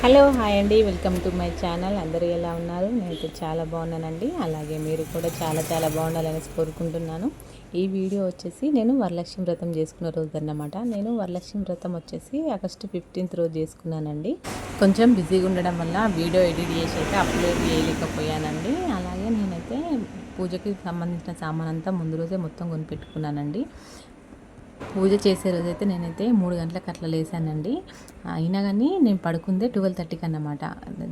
Hello hi అండి, welcome to my channel. అందరూ ఎలా ఉన్నారు? నేనైతే చాలా బాగున్నానండి. అలాగే మీరు కూడా చాలా చాలా బాగుండాలనేసి కోరుకుంటున్నాను. ఈ వీడియో వచ్చేసి నేను వరలక్ష్మి వ్రతం చేసుకున్న రోజు అన్నమాట. నేను వరలక్ష్మి వ్రతం వచ్చేసి ఆగస్టు 15th రోజు చేసుకున్నానండి. కొంచెం బిజీగా ఉండడం వల్ల వీడియో ఎడిట్ చేసి అయితే అప్లోడ్ చేయలేకపోయానండి. అలాగే నేనైతే పూజకి సంబంధించిన సామాన్ అంతా ముందు రోజే మొత్తం కొనిపెట్టుకున్నానండి. పూజ చేసే రోజైతే నేనైతే 3 గంటలకు అట్లా లేసానండి. అయినా కానీ నేను పడుకుందే 12:30కి అన్నమాట.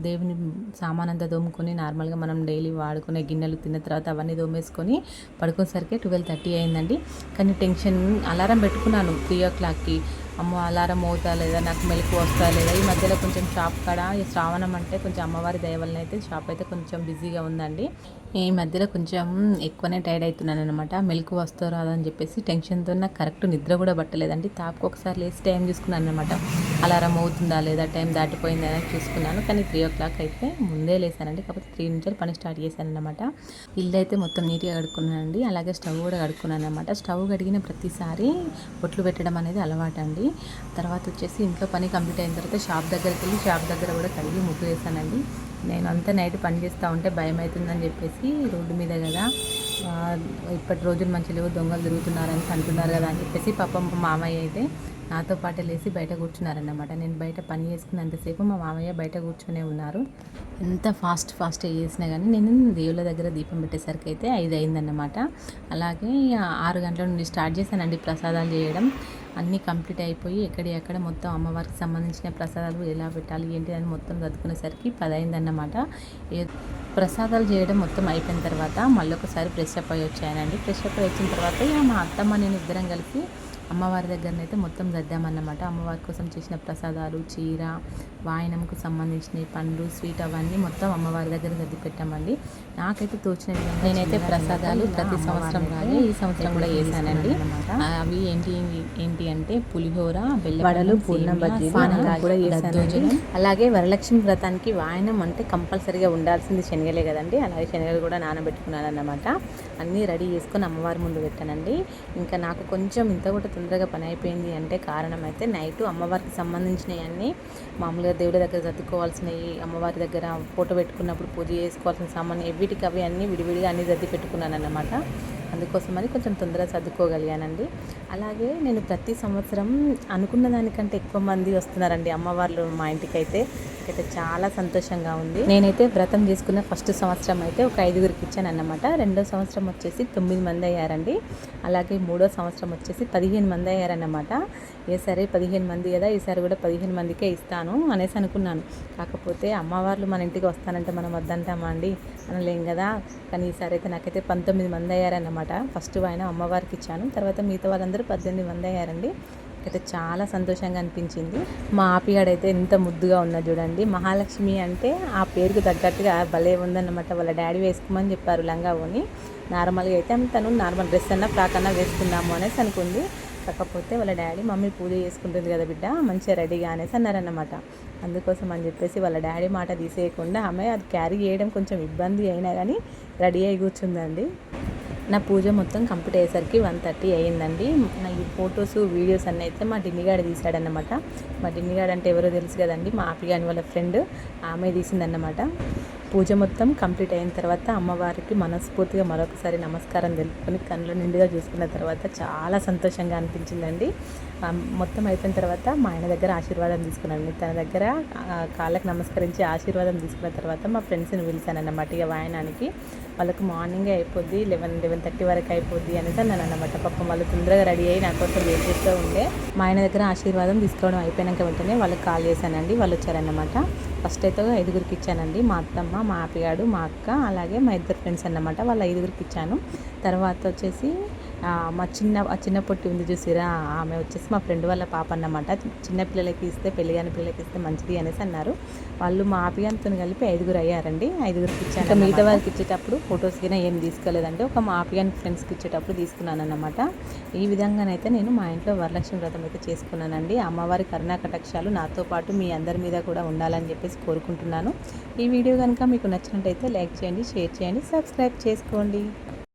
దేవుని సామాన్ అంతా దోముకొని నార్మల్గా మనం డైలీ వాడుకునే గిన్నెలు తిన్న తర్వాత అవన్నీ దోమేసుకొని పడుకునేసరికి 12:30 అయిందండి. కానీ టెన్షన్, అలారం పెట్టుకున్నాను 3 o'clockకి. అమ్మో అలారం మోగుతా లేదా, నాకు మెలకువ వస్తా లేదా. ఈ మధ్యలో కొంచెం షాప్ కాడ ఈ శ్రావణం అంటే కొంచెం అమ్మవారి దయ వలన అయితే షాప్ అయితే కొంచెం బిజీగా ఉందండి. ఈ మధ్యలో కొంచెం ఎక్కువనే టైర్డ్ అవుతున్నాను అనమాట. మెలకువ వస్తో రాదని చెప్పేసి టెన్షన్తో నాకు కరెక్ట్ నిద్ర కూడా పట్టలేదండి. తాపుకు ఒకసారి లేచి టైం చూసుకున్నాను అనమాట. అలారం అవుతుందా లేదా, టైం దాటిపోయిందా అని చూసుకున్నాను. కానీ 3 o'clock అయితే ముందే లేసానండి. కాకపోతే 3 నుంచి పని స్టార్ట్ చేశాను అనమాట. ఇల్లు అయితే మొత్తం నీట్గా కడుక్కున్నానండి. అలాగే స్టవ్ కూడా కడుక్కున్నాను అనమాట. స్టవ్ కడిగిన ప్రతిసారి బొట్లు పెట్టడం అనేది అలవాటు అండి. తర్వాత వచ్చేసి ఇంట్లో పని కంప్లీట్ అయిన తర్వాత షాప్ దగ్గరికి వెళ్ళి షాప్ దగ్గర కూడా కడిగి ముగ్గు వేసానండి. నేను అంతా నైట్ పని చేస్తూ ఉంటే భయం అవుతుందని చెప్పేసి రోడ్డు మీద కదా, ఇప్పటి రోజులు మంచి లేవు, దొంగలు తిరుగుతున్నారని అంటున్నారు కదా అని చెప్పేసి పాపం మా మామయ్య అయితే నాతో పాటు లేచి బయట కూర్చున్నారన్నమాట. నేను బయట పని చేసుకున్నంతసేపు మా మామయ్య బయట కూర్చొనే ఉన్నారు. ఎంత ఫాస్ట్గా చేసినా కానీ నేను దేవుళ్ళ దగ్గర దీపం పెట్టేసరికి అయితే 5 అయిందన్నమాట. అలాగే 6 గంటల నుండి స్టార్ట్ చేశానండి ప్రసాదాలు చేయడం. అన్నీ కంప్లీట్ అయిపోయి ఎక్కడెక్కడ మొత్తం అమ్మవారికి సంబంధించిన ప్రసాదాలు ఎలా పెట్టాలి ఏంటి అని మొత్తం చదువుకునేసరికి 10 అయిందన్నమాట. ప్రసాదాలు చేయడం మొత్తం అయిపోయిన తర్వాత మళ్ళీ ఒకసారి ఫ్రెష్ అప్ అయ్యి వచ్చానండి. ఫ్రెష్ అప్ అయ్యి వచ్చిన తర్వాత మా అత్తమ్మ నేను ఇద్దరం కలిసి అమ్మవారి దగ్గరనైతే మొత్తం సర్దామన్నమాట. అమ్మవారి కోసం చేసిన ప్రసాదాలు, చీర, వాయనంకు సంబంధించిన పండ్లు, స్వీట్ అవన్నీ మొత్తం అమ్మవారి దగ్గర సర్ది పెట్టామండి. నాకైతే తోచిన విధంగా నేనైతే ప్రసాదాలు ప్రతి సంవత్సరం లాగే ఈ సంవత్సరం కూడా చేశానండి. అవి ఏంటి అంటే పులిహోర, బెల్లవడలు, పూర్ణం బజ్జీలు కూడా చేశాను. అలాగే వరలక్ష్మి వ్రతానికి వాయనం అంటే కంపల్సరీగా ఉండాల్సింది శనగలే కదండి. అలాగే శనగలు కూడా నానబెట్టుకున్నాను అన్నమాట. అన్నీ రెడీ చేసుకొని అమ్మవారి ముందు పెట్టానండి. ఇంకా నాకు కొంచెం ఇంత కూడా తొందరగా పని అయిపోయింది అంటే కారణం అయితే నైట్ అమ్మవారికి సంబంధించినవన్నీ మామూలుగా దేవుడి దగ్గర సర్దుకోవాల్సినవి, అమ్మవారి దగ్గర ఫోటో పెట్టుకున్నప్పుడు పూజ చేసుకోవాల్సిన సామాన్ ఎవిటికి అవి అన్నీ విడివిడిగా అన్నీ సర్ది పెట్టుకున్నాను అన్నమాట. అందుకోసమని కొంచెం తొందరగా సర్దుకోగలిగానండి. అలాగే నేను ప్రతి సంవత్సరం అనుకున్న దానికంటే ఎక్కువ మంది వస్తున్నారండి అమ్మవార్లు మా ఇంటికైతే. చాలా సంతోషంగా ఉంది. నేనైతే వ్రతం చేసుకున్న ఫస్ట్ సంవత్సరం అయితే ఒక 5గురికి ఇచ్చాను అన్నమాట. రెండో సంవత్సరం వచ్చేసి 9 మంది అయ్యారండి. అలాగే మూడో సంవత్సరం వచ్చేసి 15 మంది అయ్యారన్నమాట. సరే 15 మంది కదా, ఈసారి కూడా 15 మందికే ఇస్తాను అనేసి అనుకున్నాను. కాకపోతే అమ్మవార్లు మన ఇంటికి వస్తానంటే మనం వద్దంటామా అండి, అనలేం కదా. కానీ ఈసారి అయితే నాకైతే 19 మంది అయ్యారన్నమాట. ఫస్ట్ ఆయన అమ్మవారికి ఇచ్చాను, తర్వాత మిగతా వాళ్ళందరూ 18 మంది అయ్యారండి. అయితే చాలా సంతోషంగా అనిపించింది. మా ఆపిగాడైతే ఎంత ముద్దుగా ఉన్నా చూడండి. మహాలక్ష్మి అంటే ఆ పేరుకు తగ్గట్టుగా భలే ఉందన్నమాట. వాళ్ళ డాడీ వేసుకోమని చెప్పారు లంగా ఓని. నార్మల్గా అయితే తను నార్మల్ డ్రెస్ అన్నా ఫ్రాక్ అన్నా వేసుకుందాము అనేసి అనుకుంది. కాకపోతే వాళ్ళ డాడీ మమ్మీ పూజ చేసుకుంటుంది కదా బిడ్డ, మంచిగా రెడీగా అనేసి అన్నారన్నమాట. అందుకోసం అని చెప్పేసి వాళ్ళ డాడీ మాట తీసేయకుండా ఆమె అది క్యారీ చేయడం కొంచెం ఇబ్బంది అయినా కానీ రెడీ అయి కూర్చుందండి. నా పూజ మొత్తం కంప్లీట్ అయ్యేసరికి 1:30 అయ్యిందండి. నా ఈ ఫొటోస్, వీడియోస్ అన్నీ అయితే మా డిన్నిగాడు తీశాడన్నమాట. మా డిన్నిగాడు అంటే ఎవరో తెలుసు కదండి, మా ఆపిగాని వాళ్ళ ఫ్రెండ్, ఆమె తీసిందన్నమాట. పూజ మొత్తం కంప్లీట్ అయిన తర్వాత అమ్మవారికి మనస్ఫూర్తిగా మరొకసారి నమస్కారం తెలుపుకొని కళ్ళు నిండుగా చూసుకున్న తర్వాత చాలా సంతోషంగా అనిపించిందండి. మొత్తం అయిపోయిన తర్వాత మా ఆయన దగ్గర ఆశీర్వాదం తీసుకున్నాను. తన దగ్గర కాళ్ళకి నమస్కరించి ఆశీర్వాదం తీసుకున్న తర్వాత మా ఫ్రెండ్స్ని పిలిచాను అన్నమాట. ఇక వాయనానికి వాళ్ళకు మార్నింగే అయిపోద్ది, 11:30 వరకు అయిపోద్ది అనేసి అన్నాను అన్నమాట. పాపం వాళ్ళు తొందరగా రెడీ అయ్యి నా కోసం వెయిట్ చేస్తూ ఉండే. మా ఆయన దగ్గర ఆశీర్వాదం తీసుకోవడం అయిపోయినాక వెంటనే వాళ్ళకి కాల్ చేశానండి. వాళ్ళు వచ్చారన్నమాట. ఫస్ట్ అయితే 5గురికి ఇచ్చానండి. మా అత్తమ్మ, మా ఆపిగాడు, మా అక్క, అలాగే మా ఇద్దరు ఫ్రెండ్స్ అన్నమాట. వాళ్ళ 5గురికి ఇచ్చాను. తర్వాత వచ్చేసి మా చిన్న పొట్టి ఉంది చూసిరా, ఆమె వచ్చేసి మా ఫ్రెండ్ వాళ్ళ పాప అన్నమాట. చిన్న పిల్లలకి ఇస్తే, పెళ్ళిగాని పిల్లలకి ఇస్తే మంచిది అనేసి అన్నారు. వాళ్ళు మా ఆపిగానితో కలిపి 5గురు అయ్యారండి. 5గురికి ఇచ్చాను. మిగతా వారికి ఇచ్చేటప్పుడు ఫొటోస్ కింద ఏం తీసుకోలేదండి. ఒక మా ఆపిగాని ఫ్రెండ్స్కి ఇచ్చేటప్పుడు తీసుకున్నాను అన్నమాట. ఈ విధంగానైతే నేను మా ఇంట్లో వరలక్ష్మి వ్రతం అయితే చేసుకున్నానండి. అమ్మవారి కరుణా కటాక్షాలు నాతో పాటు మీ అందరి మీద కూడా ఉండాలని చెప్పేసి కోరుకుంటున్నాను. ఈ వీడియో కనుక మీకు నచ్చినట్టయితే లైక్ చేయండి, షేర్ చేయండి, సబ్స్క్రైబ్ చేసుకోండి.